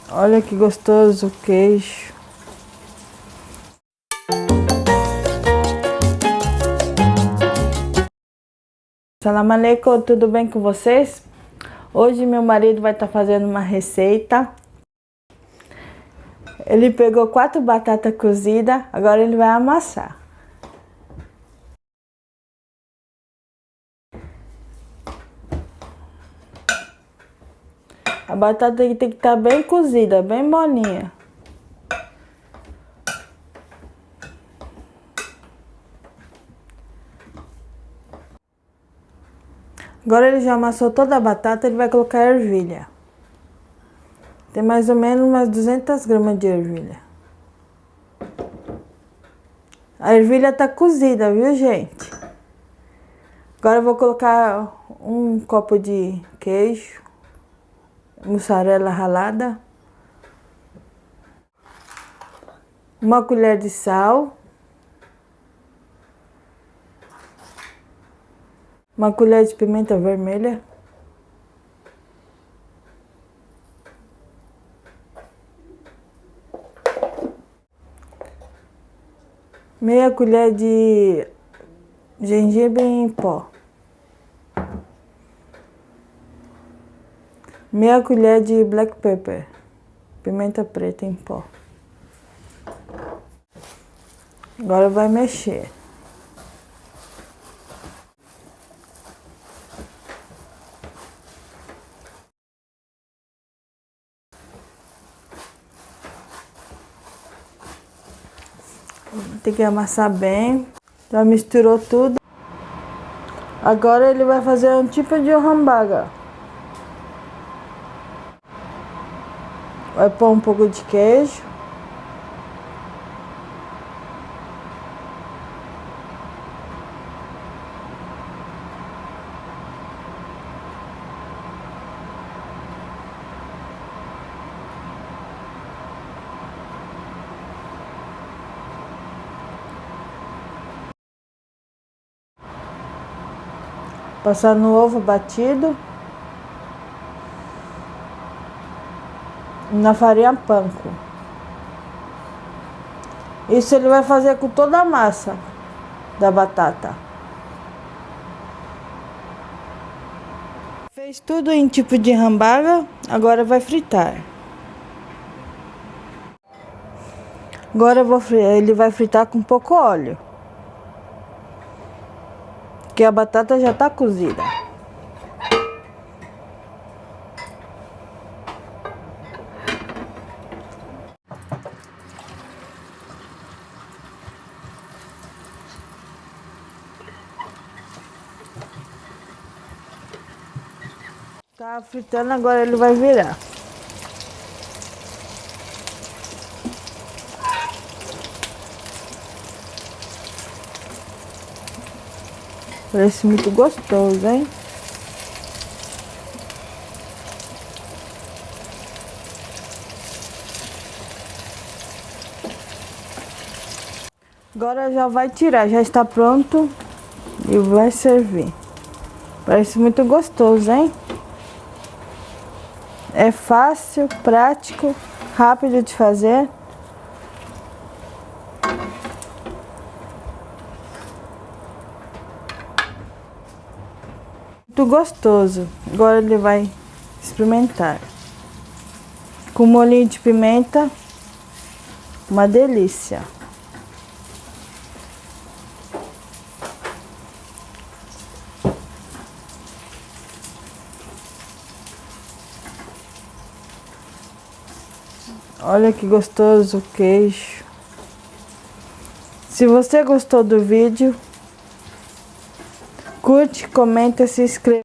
Olha que gostoso o queijo. Salam aleikum, tudo bem com vocês? Hoje meu marido vai estar fazendo uma receita. Ele pegou 4 batatas cozidas, agora ele vai amassar. A batata tem que estar bem cozida, bem molinha. Agora ele já amassou toda a batata, ele vai colocar a ervilha. Tem mais ou menos umas 200 gramas de ervilha. A ervilha tá cozida, viu, gente? Agora eu vou colocar um copo de queijo, mussarela ralada, uma colher de sal, uma colher de pimenta vermelha, meia colher de gengibre em pó, meia colher de black pepper, pimenta preta em pó. Agora vai mexer. Tem que amassar bem. Já misturou tudo. Agora ele vai fazer um tipo de hambúrguer. Vai pôr um pouco de queijo. Passar no ovo batido. Na farinha panko. Isso ele vai fazer com toda a massa da batata. Fez tudo em tipo de hambúrguer, agora vai fritar. Agora ele vai fritar com pouco óleo, que a batata já está cozida. Tá fritando, agora ele vai virar. Parece muito gostoso, hein? Agora já vai tirar, já está pronto e vai servir. Parece muito gostoso, hein? É fácil, prático, rápido de fazer. Muito gostoso. Agora ele vai experimentar. Com molhinho de pimenta, uma delícia. Olha que gostoso o queijo. Se você gostou do vídeo, curte, comenta e se inscreva.